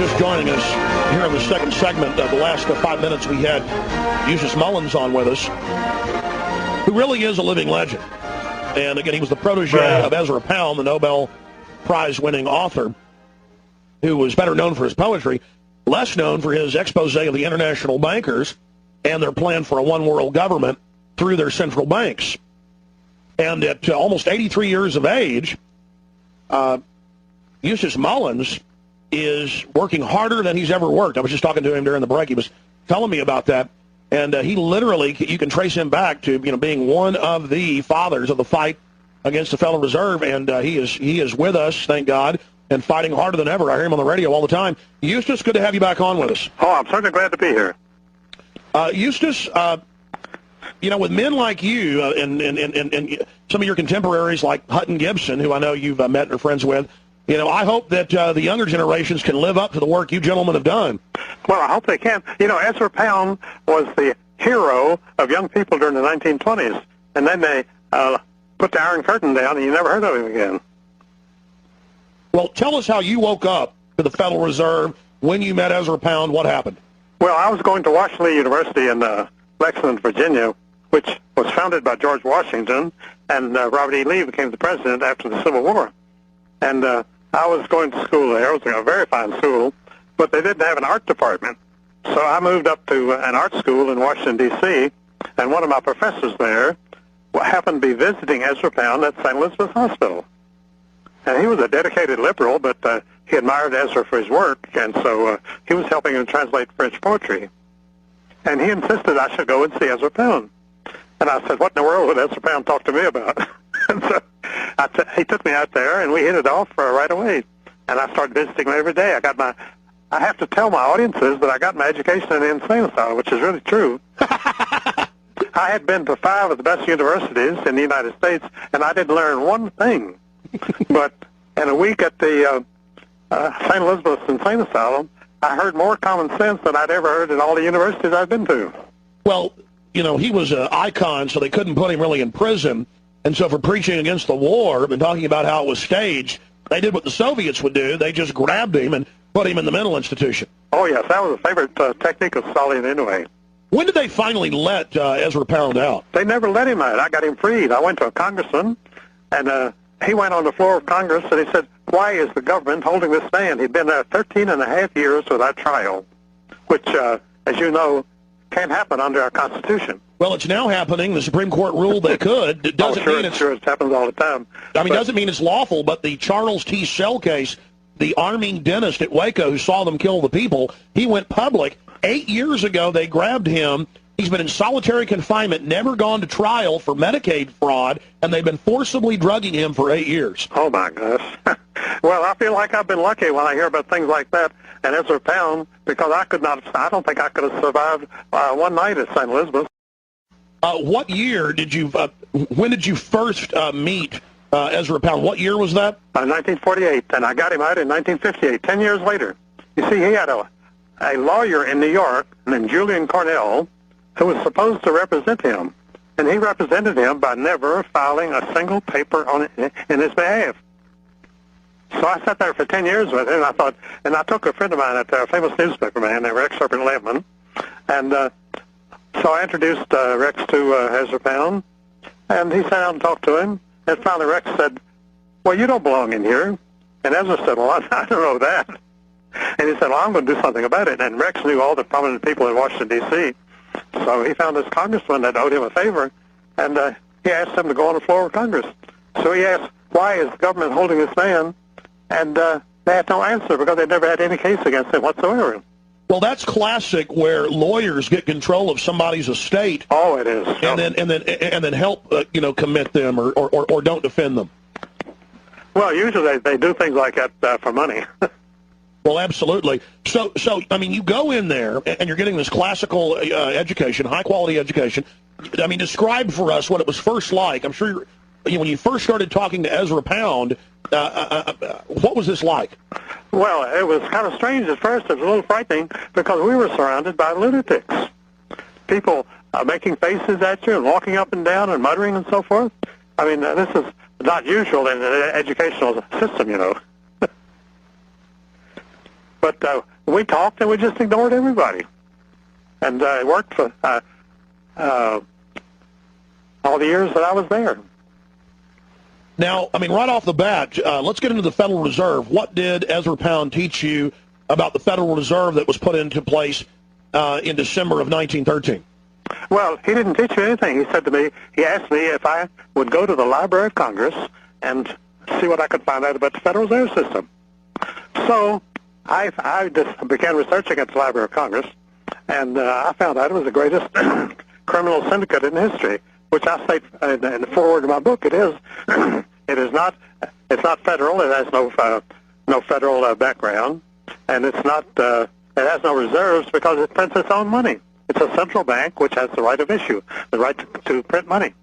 just joining us here in the second segment of the last 5 minutes, we had Eustace Mullins on with us, who really is a living legend. And again, he was the protege of Ezra Pound, the Nobel Prize-winning author, who was better known for his poetry, less known for his expose of the international bankers and their plan for a one-world government through their central banks. And at almost 83 years of age, Eustace Mullins is working harder than he's ever worked. I was just talking to him during the break. He was telling me about that. And he literally, you can trace him back to being one of the fathers of the fight against the Federal Reserve. And he is with us, thank God, and fighting harder than ever. I hear him on the radio all the time. Eustace, good to have you back on with us. Oh, I'm certainly glad to be here. Eustace, with men like you and some of your contemporaries like Hutton Gibson, who I know you've met and are friends with, I hope that the younger generations can live up to the work you gentlemen have done. Well, I hope they can. Ezra Pound was the hero of young people during the 1920s, and then they put the Iron Curtain down, and you never heard of him again. Well, tell us how you woke up to the Federal Reserve, when you met Ezra Pound, what happened? Well, I was going to Washington University in Lexington, Virginia, which was founded by George Washington, and Robert E. Lee became the president after the Civil War. And I was going to school there. It was a very fine school, but they didn't have an art department. So I moved up to an art school in Washington, D.C., and one of my professors there happened to be visiting Ezra Pound at St. Elizabeth's Hospital. And he was a dedicated liberal, but he admired Ezra for his work, and so he was helping him translate French poetry. And he insisted I should go and see Ezra Pound. And I said, what in the world would Ezra Pound talk to me about? And so he took me out there, and we hit it off right away. And I started visiting him every day. I have to tell my audiences that I got my education in the insane asylum, which is really true. I had been to 5 of the best universities in the United States, and I didn't learn one thing. But in a week at the St. Elizabeth's Insane Asylum, I heard more common sense than I'd ever heard at all the universities I've been to. Well, he was an icon, so they couldn't put him really in prison. And so for preaching against the war and talking about how it was staged, they did what the Soviets would do. They just grabbed him and put him in the mental institution. Oh, yes, that was a favorite technique of Stalin anyway. When did they finally let Ezra Pound out? They never let him out. I got him freed. I went to a congressman, and he went on the floor of Congress, and he said, why is the government holding this man? He'd been there 13 and a half years without trial, which, as you know, can't happen under our Constitution. Well, it's now happening. The Supreme Court ruled they could. It doesn't mean it's... Sure, it happens all the time. Doesn't mean it's lawful, but the Charles T. Shell case, the arming dentist at Waco who saw them kill the people, he went public. 8 years ago, they grabbed him. He's been in solitary confinement, never gone to trial for Medicaid fraud, and they've been forcibly drugging him for 8 years. Oh, my gosh. Well, I feel like I've been lucky when I hear about things like that. And Ezra Pound, because I don't think I could have survived one night at St. Elizabeth. What year when did you first meet Ezra Pound? What year was that? 1948, and I got him out in 1958, 10 years later. You see, he had a lawyer in New York named Julian Cornell who was supposed to represent him, and he represented him by never filing a single paper in his behalf. So I sat there for 10 years with him, and I took a friend of mine, a famous newspaper man named Rex Serpent Levman, and so I introduced Rex to Ezra Pound, and he sat down and talked to him, and finally Rex said, well, you don't belong in here. And Ezra said, well, I don't know that. And he said, well, I'm going to do something about it. And Rex knew all the prominent people in Washington, D.C., so he found this congressman that owed him a favor, and he asked him to go on the floor of Congress. So he asked, why is the government holding this man? And they had no answer because they never had any case against him whatsoever. Well, that's classic, where lawyers get control of somebody's estate. Oh, it is. And then help commit them or don't defend them. Well, usually they do things like that for money. Well, absolutely. So I mean, you go in there and you're getting this classical education, high quality education. I mean, describe for us what it was first like. I'm sure when you first started talking to Ezra Pound, what was this like? Well, it was kind of strange at first. It was a little frightening because we were surrounded by lunatics. People making faces at you and walking up and down and muttering and so forth. I mean, this is not usual in an educational system, But we talked and we just ignored everybody. And it worked for all the years that I was there. Now, I mean, right off the bat, let's get into the Federal Reserve. What did Ezra Pound teach you about the Federal Reserve that was put into place in December of 1913? Well, he didn't teach me anything. He said to me, he asked me if I would go to the Library of Congress and see what I could find out about the Federal Reserve System. So I just began researching at the Library of Congress, and I found out it was the greatest criminal syndicate in history, which I state in the foreword of my book. It is. It's not federal. It has no federal background, and it's not. It has no reserves because it prints its own money. It's a central bank which has the right of issue, the right to print money,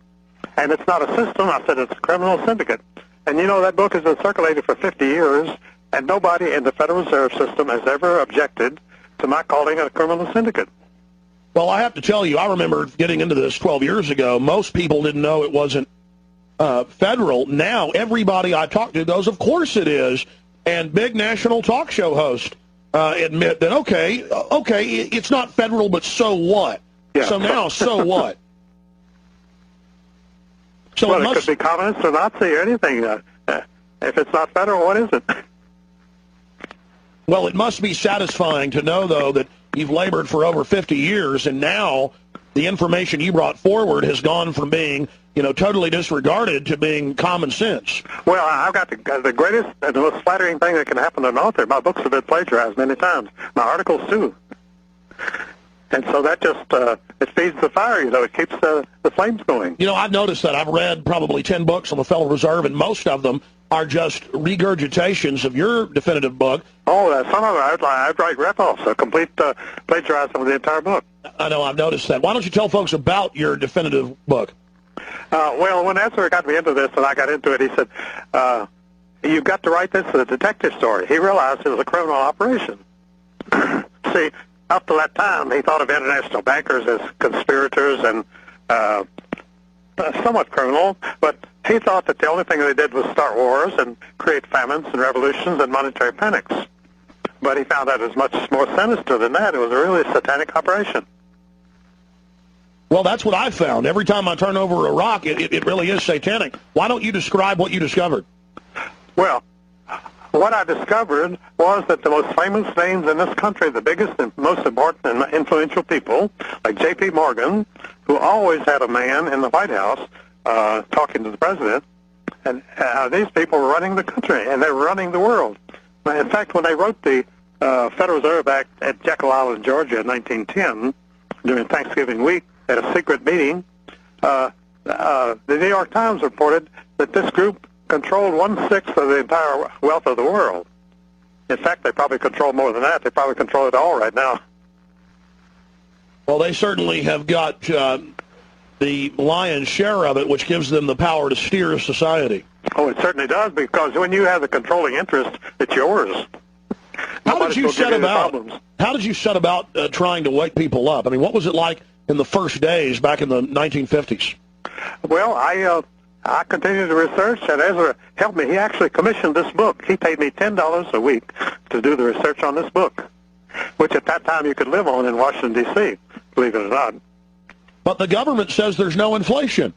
and it's not a system. I said it's a criminal syndicate. And you know, that book has been circulated for 50 years, and nobody in the Federal Reserve System has ever objected to my calling it a criminal syndicate. Well, I have to tell you, I remember getting into this 12 years ago. Most people didn't know it wasn't federal. Now, everybody I talk to goes, of course it is. And big national talk show hosts admit that, okay, it's not federal, but so what? Yeah. So now, so what? So well, it could be communist or Nazi or anything. If it's not federal, what is it? Well, it must be satisfying to know, though, that you've labored for over 50 years, and now the information you brought forward has gone from being, totally disregarded to being common sense. Well, I've got the greatest and the most flattering thing that can happen to an author. My books have been plagiarized many times. My articles, too. And so that just, it feeds the fire, it keeps the flames going. I've noticed that. I've read probably 10 books on the Federal Reserve, and most of them are just regurgitations of your definitive book. Oh, some of them I'd write rip-offs, a complete plagiarism of the entire book. I know, I've noticed that. Why don't you tell folks about your definitive book? Well, when Ezra got me into this and I got into it, he said, you've got to write this as a detective story. He realized it was a criminal operation. See, up to that time, he thought of international bankers as conspirators and somewhat criminal, but he thought that the only thing they did was start wars and create famines and revolutions and monetary panics. But he found out it was much more sinister than that. It was a really satanic operation. Well, that's what I've found. Every time I turn over a rock, it really is satanic. Why don't you describe what you discovered? Well, what I discovered was that the most famous names in this country, the biggest and most important and influential people, like J.P. Morgan, who always had a man in the White House talking to the president, and these people were running the country, and they were running the world. In fact, when they wrote the Federal Reserve Act at Jekyll Island, Georgia in 1910, during Thanksgiving week, at a secret meeting, the New York Times reported that this group controlled 1/6 of the entire wealth of the world. In fact, they probably control more than that. They probably control it all right now. Well, they certainly have got the lion's share of it, which gives them the power to steer society. Oh, it certainly does, because when you have the controlling interest, it's yours. How did you set about trying to wake people up? I mean, what was it like in the first days back in the 1950s? Well, I continued to research, and Ezra helped me. He actually commissioned this book. He paid me $10 a week to do the research on this book, which at that time you could live on in Washington, D.C., believe it or not. But the government says there's no inflation.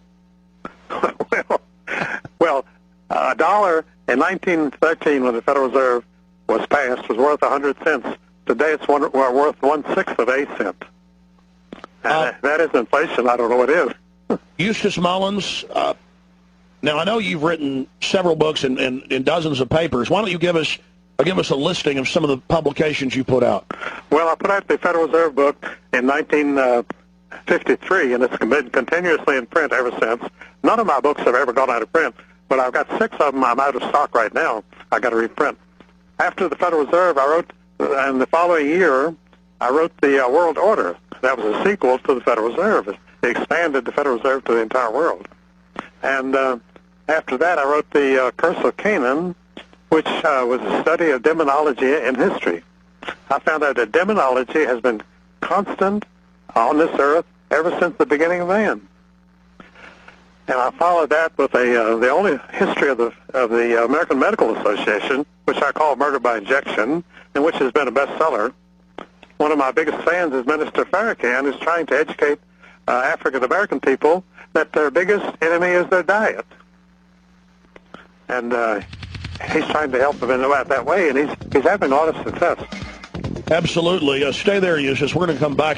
well, a dollar in 1913, when the Federal Reserve was passed, was worth 100 cents. Today it's worth 1/6 of a cent. That is inflation. I don't know what is. Eustace Mullins, now I know you've written several books and dozens of papers. Why don't you give us a listing of some of the publications you put out? Well, I put out the Federal Reserve book in 1953, and it's been continuously in print ever since. None of my books have ever gone out of print, but I've got 6 of them. I'm out of stock right now. I got to reprint. After the Federal Reserve, I wrote, in the following year, I wrote the World Order. That was a sequel to the Federal Reserve. It expanded the Federal Reserve to the entire world. And after that, I wrote the Curse of Canaan, which was a study of demonology in history. I found out that demonology has been constant on this earth ever since the beginning of man. And I followed that with the only history of the American Medical Association, which I call Murder by Injection, and which has been a bestseller. One of my biggest fans is Minister Farrakhan, who's trying to educate African American people that their biggest enemy is their diet. And he's trying to help them in that way, and he's having a lot of success. Absolutely. Stay there, Eustace. We're going to come back.